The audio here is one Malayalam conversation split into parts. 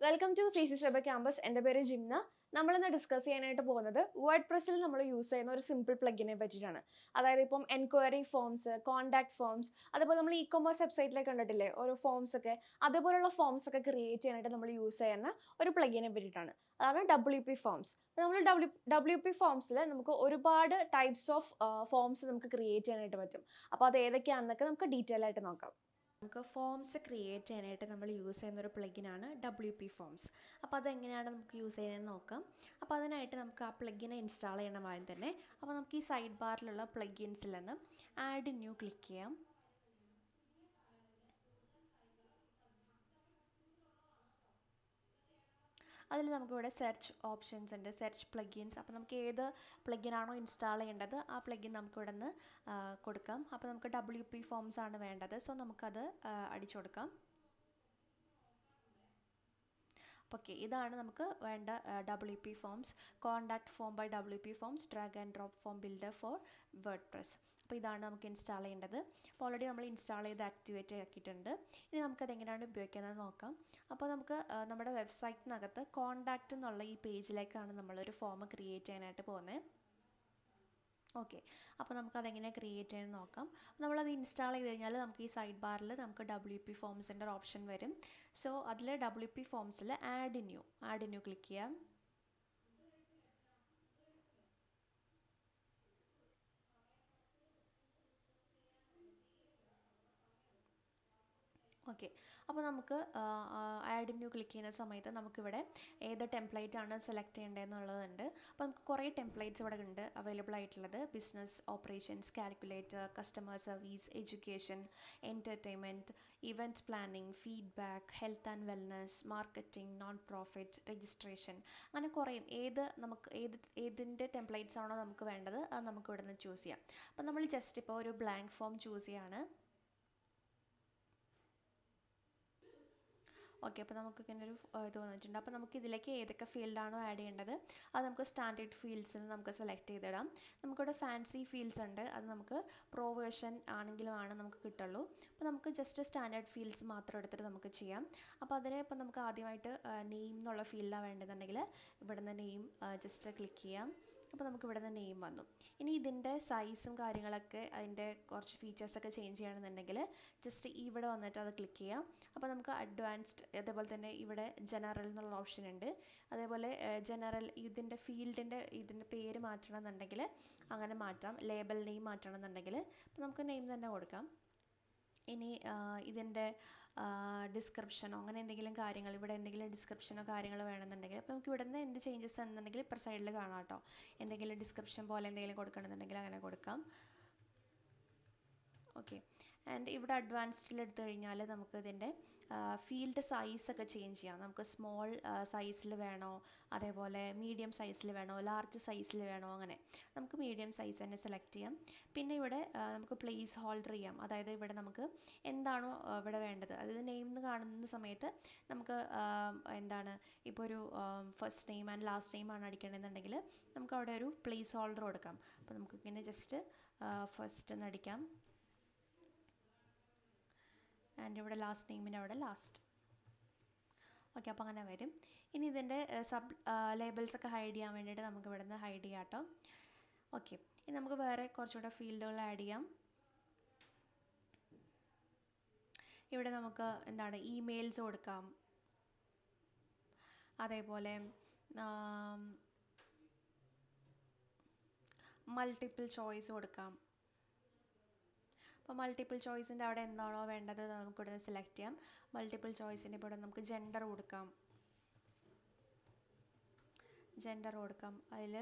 വെൽക്കം ടു CC സബ ക്യാമ്പസ്. എൻ്റെ പേര് ജിംന. നമ്മളിന്ന് ഡിസ്കസ് ചെയ്യാനായിട്ട് പോകുന്നത് വേർഡ്പ്രസ്സിൽ നമ്മൾ യൂസ് ചെയ്യുന്ന ഒരു സിമ്പിൾ പ്ലഗിനെ പറ്റിയിട്ടാണ്. അതായത് ഇപ്പം എൻക്വയറി ഫോംസ്, കോൺടാക്ട് ഫോംസ്, അതുപോലെ നമ്മൾ ഇ-കൊമേഴ്സ് വെബ്സൈറ്റിലേക്ക് കണ്ടിട്ടില്ലേ ഓരോ ഫോംസ് ഒക്കെ, അതുപോലുള്ള ഫോംസ് ഒക്കെ ക്രിയേറ്റ് ചെയ്യാനായിട്ട് നമ്മൾ യൂസ് ചെയ്യുന്ന ഒരു പ്ലഗിനെ പറ്റിയിട്ടാണ്. അതാണ് WP ഫോംസ്. നമ്മൾ WP ഫോംസിൽ നമുക്ക് ഒരുപാട് ടൈപ്സ് ഓഫ് ഫോംസ് നമുക്ക് ക്രിയേറ്റ് ചെയ്യാനായിട്ട് പറ്റും. അപ്പോൾ അത് ഏതൊക്കെയാണെന്നൊക്കെ നമുക്ക് ഡീറ്റെയിൽ ആയിട്ട് നോക്കാം. നമുക്ക് ഫോംസ് ക്രിയേറ്റ് ചെയ്യാനായിട്ട് നമ്മൾ യൂസ് ചെയ്യുന്ന ഒരു പ്ലഗിനാണ് WP ഫോംസ്. അപ്പോൾ അതെങ്ങനെയാണ് നമുക്ക് യൂസ് ചെയ്യുന്നതെന്ന് നോക്കാം. അപ്പോൾ അതിനായിട്ട് നമുക്ക് ആ പ്ലഗിനെ ഇൻസ്റ്റാൾ ചെയ്യണം ആദ്യം തന്നെ. അപ്പോൾ നമുക്ക് ഈ സൈഡ് ബാറിലുള്ള പ്ലഗിൻസിൽ നിന്ന് ആഡ് ന്യൂ ക്ലിക്ക് ചെയ്യാം. അതിൽ നമുക്കിവിടെ സെർച്ച് ഓപ്ഷൻസ് ഉണ്ട്, സെർച്ച് പ്ലഗിൻസ്. അപ്പോൾ നമുക്ക് ഏത് പ്ലഗിനാണോ ഇൻസ്റ്റാൾ ചെയ്യേണ്ടത് ആ പ്ലഗിൻ നമുക്കിവിടെ നിന്ന് കൊടുക്കാം. അപ്പോൾ നമുക്ക് WP ഫോംസ് ആണ് വേണ്ടത്, സോ നമുക്കത് അടിച്ചു കൊടുക്കാം. ഓക്കെ, ഇതാണ് നമുക്ക് വേണ്ട WP forms. Contact form by WP forms, drag and drop form builder for WordPress. അപ്പോൾ ഇതാണ് നമുക്ക് ഇൻസ്റ്റാൾ ചെയ്യേണ്ടത്. അപ്പോൾ ഓൾറെഡി നമ്മൾ ഇൻസ്റ്റാൾ ചെയ്ത് ആക്ടിവേറ്റ് ആക്കിയിട്ടുണ്ട്. ഇനി നമുക്കത് എങ്ങനെയാണ് ഉപയോഗിക്കുന്നത് നോക്കാം. അപ്പോൾ നമുക്ക് നമ്മുടെ വെബ്സൈറ്റിനകത്ത് കോണ്ടാക്റ്റ് എന്നുള്ള ഈ പേജിലേക്കാണ് നമ്മളൊരു ഫോം ക്രിയേറ്റ് ചെയ്യാനായിട്ട് പോകുന്നത്. ഓക്കെ, അപ്പോൾ നമുക്കതെങ്ങനെ ക്രിയേറ്റ് ചെയ്യുന്നത് നോക്കാം. നമ്മളത് ഇൻസ്റ്റാൾ ചെയ്ത് കഴിഞ്ഞാൽ നമുക്ക് ഈ സൈഡ് ബാറിൽ നമുക്ക് WP ഫോംസിൻ്റെ ഓപ്ഷൻ വരും. സോ അതിൽ WP ഫോംസിൽ ആഡ് ന്യൂ ക്ലിക്ക് ചെയ്യാം. ഓക്കെ, അപ്പോൾ നമുക്ക് ആഡ് ന്യൂ ക്ലിക്ക് ചെയ്യുന്ന സമയത്ത് നമുക്കിവിടെ ഏത് ടെംപ്ലേറ്റ് ആണ് സെലക്ട് ചെയ്യേണ്ടതെന്നുള്ളതുണ്ട്. അപ്പോൾ നമുക്ക് കുറേ ടെംപ്ലേറ്റ്സ് ഇവിടെ ഉണ്ട് അവൈലബിൾ ആയിട്ടുള്ളത്. Business operations, calculator, customer service, education, entertainment, event planning, feedback, health and wellness, marketing, non profit, registration, അങ്ങനെ കുറേ ഏതിൻ്റെ ടെംപ്ലേറ്റ്സ് ആണോ നമുക്ക് വേണ്ടത് അത് നമുക്ക് ഇവിടെ നിന്ന് ചൂസ് ചെയ്യാം. അപ്പോൾ നമ്മൾ ജസ്റ്റ് ഇപ്പോൾ ഒരു ബ്ലാങ്ക് ഫോം ചൂസ് ചെയ്യാണ്. ഓക്കെ, അപ്പോൾ നമുക്ക് ഇങ്ങനെ ഒരു ഇത് വന്നിട്ടുണ്ട്. അപ്പോൾ നമുക്ക് ഇതിലേക്ക് ഏതൊക്കെ ഫീൽഡാണോ ആഡ് ചെയ്യേണ്ടത് അത് നമുക്ക് സ്റ്റാൻഡേർഡ് ഫീൽഡ്സിൽ നമുക്ക് സെലക്ട് ചെയ്തിടാം. നമുക്കിവിടെ ഫാൻസി ഫീൽഡ്സ് ഉണ്ട്, അത് നമുക്ക് പ്രോ വേർഷൻ ആണെങ്കിലുമാണ് നമുക്ക് കിട്ടുള്ളൂ. അപ്പോൾ നമുക്ക് ജസ്റ്റ് സ്റ്റാൻഡേർഡ് ഫീൽഡ്സ് മാത്രം എടുത്തിട്ട് നമുക്ക് ചെയ്യാം. അപ്പോൾ അതിന് ഇപ്പോൾ നമുക്ക് ആദ്യമായിട്ട് നെയിം എന്നുള്ള ഫീൽഡാണ് വേണ്ടതെന്നുണ്ടെങ്കിൽ ഇവിടെ നിന്ന് നെയിം ജസ്റ്റ് ക്ലിക്ക് ചെയ്യാം. അപ്പോൾ നമുക്ക് ഇവിടെ നിന്ന് നെയിം വന്നു. ഇനി ഇതിൻ്റെ സൈസും കാര്യങ്ങളൊക്കെ അതിൻ്റെ കുറച്ച് ഫീച്ചേഴ്സൊക്കെ ചേഞ്ച് ചെയ്യണമെന്നുണ്ടെങ്കിൽ ജസ്റ്റ് ഇവിടെ വന്നിട്ട് അത് ക്ലിക്ക് ചെയ്യാം. അപ്പോൾ നമുക്ക് അഡ്വാൻസ്ഡ്, അതേപോലെ തന്നെ ഇവിടെ ജനറൽ എന്നുള്ള ഓപ്ഷൻ ഉണ്ട്. അതേപോലെ ജനറൽ ഇതിൻ്റെ പേര് മാറ്റണം എന്നുണ്ടെങ്കിൽ അങ്ങനെ മാറ്റാം. ലേബൽ നെയിം മാറ്റണം എന്നുണ്ടെങ്കിൽ അപ്പോൾ നമുക്ക് നെയിം തന്നെ കൊടുക്കാം. ഇനി ഇതിൻ്റെ ഡിസ്ക്രിപ്ഷനോ അങ്ങനെ എന്തെങ്കിലും കാര്യങ്ങൾ, ഇവിടെ എന്തെങ്കിലും ഡിസ്ക്രിപ്ഷനോ കാര്യങ്ങളോ വേണമെന്നുണ്ടെങ്കിൽ അപ്പോൾ നമുക്ക് ഇവിടെ നിന്ന് എന്ത് ചേഞ്ചസ് ആണെന്നുണ്ടെങ്കിൽ ഇപ്പുറ സൈഡിൽ കാണാം കേട്ടോ. എന്തെങ്കിലും ഡിസ്ക്രിപ്ഷൻ പോലെ എന്തെങ്കിലും കൊടുക്കണമെന്നുണ്ടെങ്കിൽ അങ്ങനെ കൊടുക്കാം. ഓക്കെ, ആൻഡ് ഇവിടെ അഡ്വാൻസ്ഡിൽ എടുത്തു കഴിഞ്ഞാൽ നമുക്ക് ഇതിൻ്റെ ഫീൽഡ് സൈസൊക്കെ ചേഞ്ച് ചെയ്യാം. നമുക്ക് സ്മോൾ സൈസിൽ വേണോ, അതേപോലെ മീഡിയം സൈസിൽ വേണോ, ലാർജ് സൈസിൽ വേണോ, അങ്ങനെ നമുക്ക് മീഡിയം സൈസ് തന്നെ സെലക്ട് ചെയ്യാം. പിന്നെ ഇവിടെ നമുക്ക് പ്ലേസ് ഹോൾഡർ ചെയ്യാം. അതായത് ഇവിടെ നമുക്ക് എന്താണോ ഇവിടെ വേണ്ടത്, അതായത് നെയിം എന്ന് കാണുന്ന സമയത്ത് നമുക്ക് ഇപ്പോൾ ഒരു first name and last name ആണ് അടിക്കണമെന്നുണ്ടെങ്കിൽ നമുക്ക് അവിടെ ഒരു പ്ലേസ് ഹോൾഡർ കൊടുക്കാം. അപ്പോൾ നമുക്കിങ്ങനെ ജസ്റ്റ് ഫസ്റ്റ് എന്ന് അടിക്കാം. ആൻഡ് ഇവിടെ ലാസ്റ്റ് നെയിമിൻ്റെ അവിടെ ലാസ്റ്റ്. ഓക്കെ, അപ്പോൾ അങ്ങനെ വരും. ഇനി ഇതിൻ്റെ സബ് ലേബിൾസൊക്കെ ഹൈഡ് ചെയ്യാൻ വേണ്ടിയിട്ട് നമുക്ക് ഇവിടെ നിന്ന് ഹൈഡ് ചെയ്യാം കേട്ടോ. ഓക്കെ, ഇനി നമുക്ക് വേറെ കുറച്ചുകൂടെ ഫീൽഡുകൾ ആഡ് ചെയ്യാം. ഇവിടെ നമുക്ക് ഇമെയിൽസ് കൊടുക്കാം. അതേപോലെ മൾട്ടിപ്പിൾ ചോയ്സ് കൊടുക്കാം. അപ്പോൾ മൾട്ടിപ്പിൾ ചോയ്സിൻ്റെ അവിടെ എന്താണോ വേണ്ടത് നമുക്കിവിടെ സെലക്ട് ചെയ്യാം. മൾട്ടിപ്പിൾ ചോയ്സിൻ്റെ ഇവിടെ നമുക്ക് ജെൻഡർ കൊടുക്കാം. അതിൽ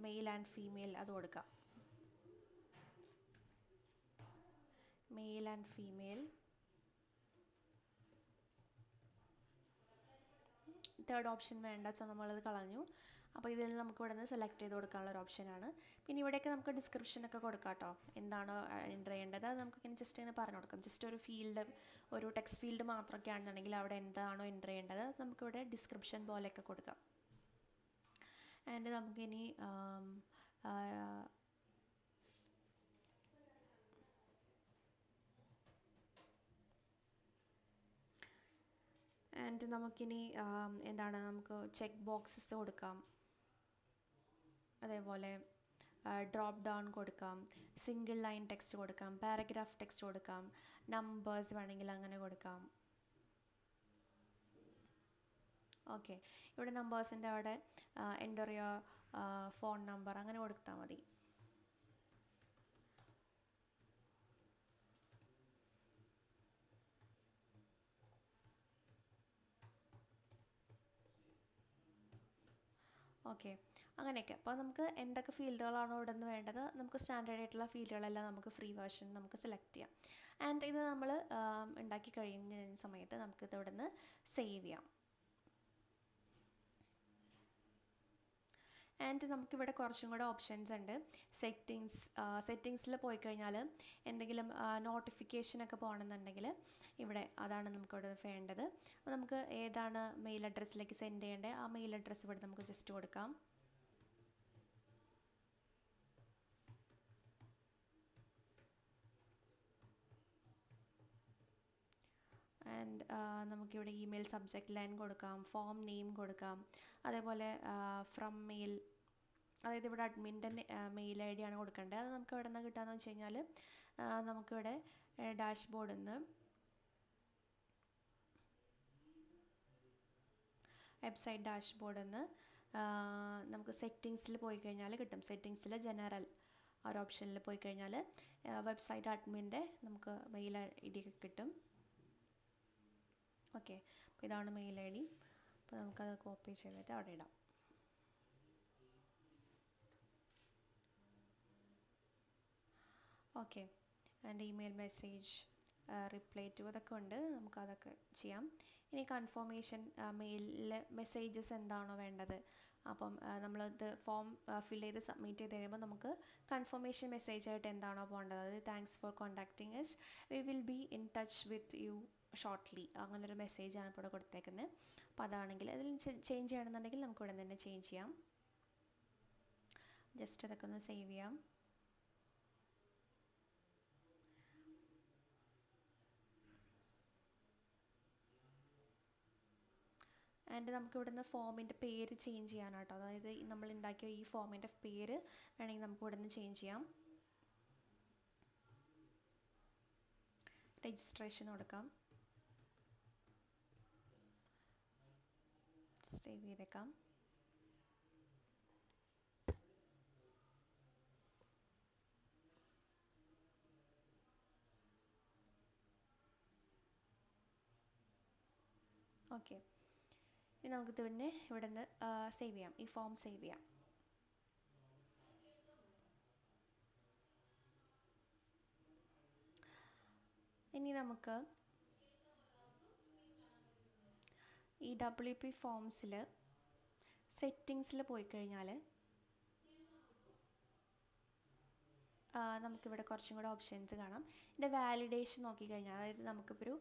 മെയിൽ ആൻഡ് ഫീമെയിൽ അത് കൊടുക്കാം. Male and female. Third option വേണ്ട, സോ നമ്മളത് കളഞ്ഞു. അപ്പോൾ ഇതിൽ നമുക്ക് ഇവിടെ നിന്ന് സെലക്ട് ചെയ്ത് കൊടുക്കാനുള്ള ഒരു ഓപ്ഷനാണ്. പിന്നെ ഇവിടെയൊക്കെ നമുക്ക് ഡിസ്ക്രിപ്ഷനൊക്കെ കൊടുക്കാം കേട്ടോ. എന്താണോ എൻ്റർ ചെയ്യേണ്ടത് അത് നമുക്ക് ഇങ്ങനെ ജസ്റ്റ് ഇങ്ങനെ പറഞ്ഞു കൊടുക്കാം. ജസ്റ്റ് ഒരു ഫീൽഡ്, ഒരു ടെക്സ്റ്റ് ഫീൽഡ് മാത്രമൊക്കെ ആണെന്നുണ്ടെങ്കിൽ അവിടെ എന്താണോ എൻ്റർ ചെയ്യേണ്ടത് നമുക്കിവിടെ ഡിസ്ക്രിപ്ഷൻ പോലെയൊക്കെ കൊടുക്കാം. ആൻഡ് നമുക്കിനി ആൻഡ് നമുക്കിനി എന്താണ് നമുക്ക് ചെക്ക് ബോക്സസ് കൊടുക്കാം, അതേപോലെ ഡ്രോപ്പ് ഡൗൺ കൊടുക്കാം, സിംഗിൾ ലൈൻ ടെക്സ്റ്റ് കൊടുക്കാം, പാരഗ്രാഫ് ടെക്സ്റ്റ് കൊടുക്കാം, നമ്പേഴ്സ് വേണമെങ്കിൽ അങ്ങനെ കൊടുക്കാം. ഓക്കെ, ഇവിടെ നമ്പേഴ്സിൻ്റെ അവിടെ എൻ്റർ യുവർ ഫോൺ നമ്പർ അങ്ങനെ കൊടുത്താൽ മതി. ഓക്കെ, അങ്ങനെയൊക്കെ. അപ്പോൾ നമുക്ക് എന്തൊക്കെ ഫീൽഡുകളാണോ ഇവിടെ നിന്ന് വേണ്ടത്, നമുക്ക് സ്റ്റാൻഡേർഡ് ആയിട്ടുള്ള ഫീൽഡുകളെല്ലാം നമുക്ക് ഫ്രീ വേർഷൻ നമുക്ക് സെലക്ട് ചെയ്യാം. ആൻഡ് ഇത് നമ്മൾ ഉണ്ടാക്കി കഴിയുന്ന സമയത്ത് നമുക്കിത് ഇവിടെ നിന്ന് സേവ് ചെയ്യാം. ആൻഡ് നമുക്കിവിടെ കുറച്ചും കൂടെ ഓപ്ഷൻസ് ഉണ്ട്. സെറ്റിങ്സിൽ പോയി കഴിഞ്ഞാൽ എന്തെങ്കിലും നോട്ടിഫിക്കേഷനൊക്കെ പോകണമെന്നുണ്ടെങ്കിൽ ഇവിടെ അതാണ് നമുക്കിവിടെ വേണ്ടത്. അപ്പോൾ നമുക്ക് ഏതാണ് മെയിൽ അഡ്രസ്സിലേക്ക് സെൻഡ് ചെയ്യേണ്ടത്, ആ മെയിൽ അഡ്രസ്സ് ഇവിടെ നമുക്ക് ജസ്റ്റ് കൊടുക്കാം. ആൻഡ് നമുക്കിവിടെ ഇമെയിൽ സബ്ജക്റ്റ് ലൈൻ കൊടുക്കാം, ഫോം നെയിം കൊടുക്കാം, അതേപോലെ ഫ്രം മെയിൽ, അതായത് ഇവിടെ അഡ്മിൻ്റെ മെയിൽ ഐ ഡി ആണ് കൊടുക്കേണ്ടത്. അത് നമുക്ക് എവിടെ നിന്ന് കിട്ടുകയെന്ന് വെച്ച് കഴിഞ്ഞാൽ നമുക്കിവിടെ ഡാഷ്ബോർഡിൽ നിന്ന് വെബ്സൈറ്റ് ഡാഷ്ബോർഡിൽ നിന്ന് നമുക്ക് സെറ്റിങ്സിൽ പോയി കഴിഞ്ഞാൽ കിട്ടും. സെറ്റിങ്സിൽ ജനറൽ ഒരു ഓപ്ഷനിൽ പോയി കഴിഞ്ഞാൽ വെബ്സൈറ്റ് അഡ്മിൻ്റെ നമുക്ക് മെയിൽ ഐ ഡി ഒക്കെ കിട്ടും. ഓക്കെ, അപ്പോൾ ഇതാണ് മെയിൽ ഐ ഡി. അപ്പോൾ നമുക്കത് കോപ്പി ചെയ്തിട്ട് അവിടെ ഇടാം. Okay, and email message reply to അതൊക്കെ ഉണ്ട്, നമുക്കതൊക്കെ ചെയ്യാം. ഇനി കൺഫർമേഷൻ മെയിലിൽ മെസ്സേജസ് എന്താണോ വേണ്ടത്, അപ്പം നമ്മളത് ഫോം ഫിൽ ചെയ്ത് സബ്മിറ്റ് ചെയ്ത് കഴിയുമ്പോൾ നമുക്ക് കൺഫർമേഷൻ മെസ്സേജ് ആയിട്ട് എന്താണോ പോകേണ്ടത്, അതായത് thanks for contacting S, V will be in touch with you shortly, അങ്ങനൊരു മെസ്സേജാണ് ഇപ്പോൾ ഇവിടെ കൊടുത്തേക്കുന്നത്. അപ്പോൾ അതാണെങ്കിൽ അതിൽ ചേഞ്ച് ചെയ്യണമെന്നുണ്ടെങ്കിൽ നമുക്ക് ഇവിടെ തന്നെ ചേഞ്ച് ചെയ്യാം. ജസ്റ്റ് അതൊക്കെ ഒന്ന് സേവ് ചെയ്യാം. ആൻഡ് നമുക്ക് ഇവിടുന്ന് ഫോമിൻ്റെ പേര് ചേഞ്ച് ചെയ്യാനാട്ടോ, അതായത് നമ്മൾ ഉണ്ടാക്കിയ ഈ ഫോമിൻ്റെ പേര് വേണമെങ്കിൽ നമുക്ക് ഇവിടുന്ന് ചേഞ്ച് ചെയ്യാം. രജിസ്ട്രേഷൻ കൊടുക്കാം, സേവ് ചെയ്തേക്കാം. ഓക്കെ, ഇനി നമുക്കിത് പിന്നെ ഇവിടെ നിന്ന് സേവ് ചെയ്യാം, ഈ ഫോം സേവ് ചെയ്യാം. ഇനി നമുക്ക് ഈ WP ഫോംസിൽ സെറ്റിങ്സിൽ പോയി കഴിഞ്ഞാൽ നമുക്കിവിടെ കുറച്ചും കൂടെ ഓപ്ഷൻസ് കാണാം. ഇതിൻ്റെ വാലിഡേഷൻ നോക്കിക്കഴിഞ്ഞാൽ, അതായത് നമുക്കിപ്പോൾ ഒരു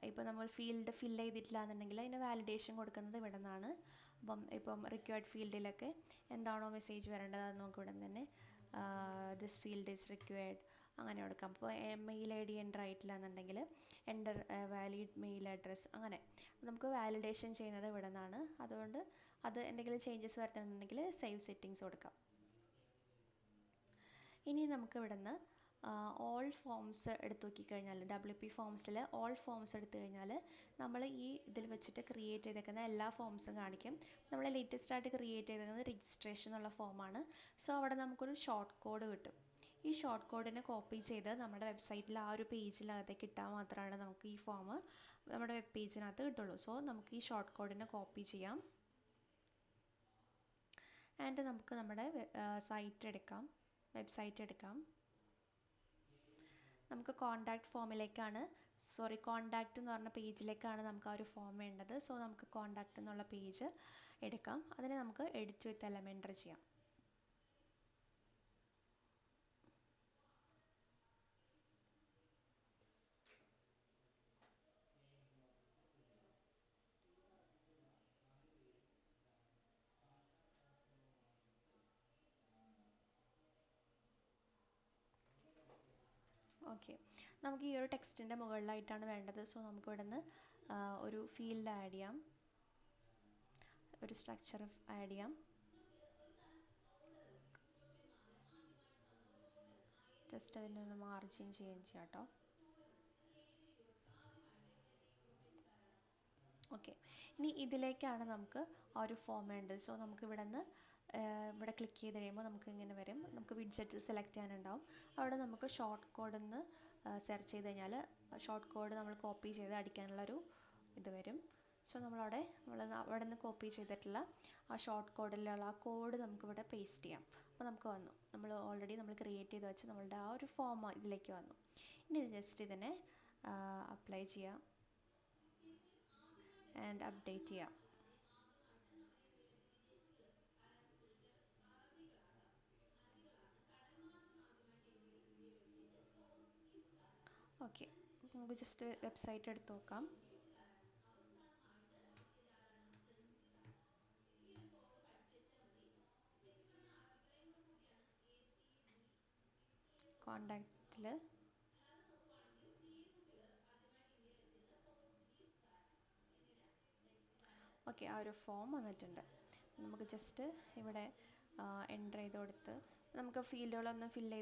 ഇപ്പോൾ നമ്മൾ ഫീൽഡ് ഫിൽ ചെയ്തിട്ടില്ല എന്നുണ്ടെങ്കിൽ അതിൻ്റെ വാലിഡേഷൻ കൊടുക്കുന്നത് ഇവിടെ നിന്നാണ്. ഇപ്പം റിക്വയർഡ് ഫീൽഡിലൊക്കെ എന്താണോ മെസ്സേജ് വരേണ്ടത് അത് നമുക്ക് ഇവിടെ നിന്ന് തന്നെ ദിസ് ഫീൽഡ് ഈസ് റിക്വയർഡ് അങ്ങനെ കൊടുക്കാം. അപ്പോൾ മെയിൽ ഐ ഡി എൻ്റർ ആയിട്ടില്ല എന്നുണ്ടെങ്കിൽ എൻ്റർ വാലിഡ് മെയിൽ അഡ്രസ്സ്, അങ്ങനെ നമുക്ക് വാലിഡേഷൻ ചെയ്യുന്നത് ഇവിടെ നിന്നാണ്. അതുകൊണ്ട് അത് എന്തെങ്കിലും ചേഞ്ചസ് വരുത്തണമെന്നുണ്ടെങ്കിൽ സേവ് സെറ്റിങ്സ് കൊടുക്കാം. ഇനി നമുക്ക് ഇവിടെ നിന്ന് ഓൾ ഫോംസ് എടുത്ത് നോക്കിക്കഴിഞ്ഞാൽ, WP ഫോംസിൽ ഓൾ ഫോംസ് എടുത്തു കഴിഞ്ഞാൽ നമ്മൾ ഈ ഇതിൽ വെച്ചിട്ട് ക്രിയേറ്റ് ചെയ്തേക്കുന്ന എല്ലാ ഫോംസും കാണിക്കും. നമ്മൾ ലേറ്റസ്റ്റ് ആയിട്ട് ക്രിയേറ്റ് ചെയ്തേക്കുന്നത് രജിസ്ട്രേഷൻ എന്നുള്ള ഫോമാണ്. സോ അവിടെ നമുക്കൊരു ഷോർട്ട് കോഡ് കിട്ടും. ഈ ഷോർട്ട് കോഡിനെ കോപ്പി ചെയ്ത് നമ്മുടെ വെബ്സൈറ്റിൽ ആ ഒരു പേജിനകത്തേക്ക് ഇട്ടാൽ മാത്രമാണ് നമുക്ക് ഈ ഫോം നമ്മുടെ വെബ് പേജിനകത്ത് കിട്ടുള്ളൂ. സോ നമുക്ക് ഈ ഷോർട്ട് കോഡിനെ കോപ്പി ചെയ്യാം. ആൻഡ് നമുക്ക് നമ്മുടെ സൈറ്റ് എടുക്കാം, വെബ്സൈറ്റ് എടുക്കാം. നമുക്ക് കോണ്ടാക്റ്റ് എന്ന് പറഞ്ഞ പേജിലേക്കാണ് നമുക്ക് ആ ഒരു ഫോം വേണ്ടത്. സോ നമുക്ക് കോണ്ടാക്റ്റ് എന്നുള്ള പേജ് എടുക്കാം. അതിനെ നമുക്ക് എഡിറ്റ് വിത്ത് എലമെൻ്ററി ചെയ്യാം. ഓക്കെ, നമുക്ക് ഈ ഒരു ടെക്സ്റ്റിൻ്റെ മുകളിലായിട്ടാണ് വേണ്ടത്. സോ നമുക്ക് ഇവിടെ നിന്ന് ഒരു ഫീൽഡ് ആഡ് ചെയ്യാം, ഒരു സ്ട്രക്ചർ ആഡ് ചെയ്യാം. ജസ്റ്റ് അതിനൊന്ന് മാർജിൻ ചേഞ്ച് ചെയ്യാം കേട്ടോ. ഓക്കെ, ഇനി ഇതിലേക്കാണ് നമുക്ക് ആ ഒരു ഫോം വേണ്ടത്. സോ നമുക്ക് ഇവിടെ ക്ലിക്ക് ചെയ്ത് കഴിയുമ്പോൾ നമുക്ക് ഇങ്ങനെ വരും. നമുക്ക് വിഡ്ജറ്റ് സെലക്ട് ചെയ്യാനുണ്ടാവും. അവിടെ നമുക്ക് ഷോർട്ട് കോഡ് എന്ന് സെർച്ച് ചെയ്ത് കഴിഞ്ഞാൽ ഷോർട്ട് കോഡ് നമ്മൾ കോപ്പി ചെയ്ത് അടിക്കാനുള്ളൊരു ഇത് വരും. സോ നമ്മൾ അവിടെ നിന്ന് കോപ്പി ചെയ്തിട്ടുള്ള ആ ഷോർട്ട് കോഡിലുള്ള ആ കോഡ് നമുക്കിവിടെ പേസ്റ്റ് ചെയ്യാം. അപ്പോൾ നമുക്ക് വന്നു, നമ്മൾ ക്രിയേറ്റ് ചെയ്ത് വെച്ച് നമ്മളുടെ ആ ഒരു ഫോം ഇതിലേക്ക് വന്നു. ഇനി ജസ്റ്റ് ഇതിനെ അപ്ലൈ ചെയ്യാം ആൻഡ് അപ്ഡേറ്റ് ചെയ്യാം. ഓക്കെ, നമുക്ക് ജസ്റ്റ് വെബ്സൈറ്റ് എടുത്ത് നോക്കാം. കോണ്ടാക്റ്റിൽ ഓക്കെ, ആ ഒരു ഫോം വന്നിട്ടുണ്ട്. നമുക്ക് ജസ്റ്റ് ഇവിടെ എൻ്റർ ചെയ്ത് കൊടുത്ത് നമുക്ക് ഫീൽഡുകളൊന്നും ഫില്ല്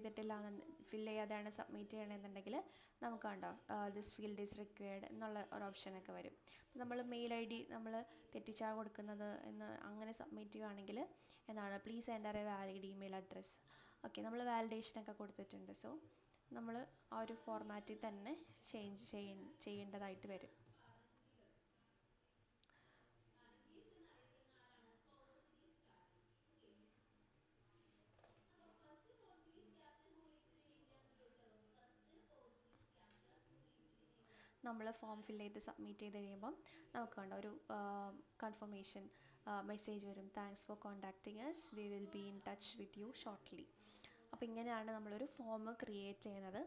ചെയ്യാതെയാണ് സബ്മിറ്റ് ചെയ്യണമെന്നുണ്ടെങ്കിൽ നമുക്ക് കണ്ടോ ദിസ് ഫീൽഡ് ഈസ് റിക്വയർഡ് എന്നുള്ള ഒരു ഓപ്ഷനൊക്കെ വരും. നമ്മൾ മെയിൽ ID നമ്മൾ തെറ്റിച്ചാണ് കൊടുക്കുന്നത് എന്ന് അങ്ങനെ സബ്മിറ്റ് ചെയ്യുകയാണെങ്കിൽ എന്താണ് please enter A valid email address. Okay, നമ്മൾ വാലിഡേഷനൊക്കെ കൊടുത്തിട്ടുണ്ട്. സോ നമ്മൾ ആ ഒരു ഫോർമാറ്റിൽ തന്നെ ചേഞ്ച് ചെയ്യേണ്ടതായിട്ട് വരും. നമ്മൾ ഫോം ഫില്ല് ചെയ്ത് സബ്മിറ്റ് ചെയ്ത് കഴിയുമ്പം നമുക്ക് കണ്ടോ ഒരു കൺഫർമേഷൻ മെസ്സേജ് വരും. Thanks for contacting us, we will be in touch with you shortly. അപ്പോൾ ഇങ്ങനെയാണ് നമ്മളൊരു ഫോം ക്രിയേറ്റ് ചെയ്യുന്നത്.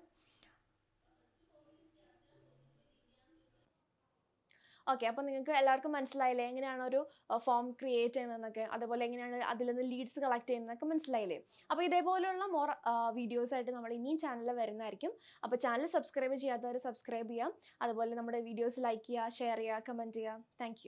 ഓക്കെ, അപ്പോൾ നിങ്ങൾക്ക് എല്ലാവർക്കും മനസ്സിലായില്ലേ എങ്ങനെയാണ് ഒരു ഫോം ക്രിയേറ്റ് ചെയ്യുന്നതെന്നൊക്കെ, അതുപോലെ എങ്ങനെയാണ് അതിൽ നിന്ന് ലീഡ്സ് കളക്ട് ചെയ്യുന്നതൊക്കെ മനസ്സിലായില്ലേ? അപ്പോൾ ഇതേപോലെയുള്ള മോർ വീഡിയോസ് ആയിട്ട് നമ്മൾ ഇനിയും ചാനലിൽ വരുന്നതായിരിക്കും. അപ്പോൾ ചാനൽ സബ്സ്ക്രൈബ് ചെയ്യാത്തവർ സബ്സ്ക്രൈബ് ചെയ്യാം. അതുപോലെ നമ്മുടെ വീഡിയോസ് ലൈക്ക് ചെയ്യുക, ഷെയർ ചെയ്യുക, കമൻറ്റ് ചെയ്യുക. താങ്ക്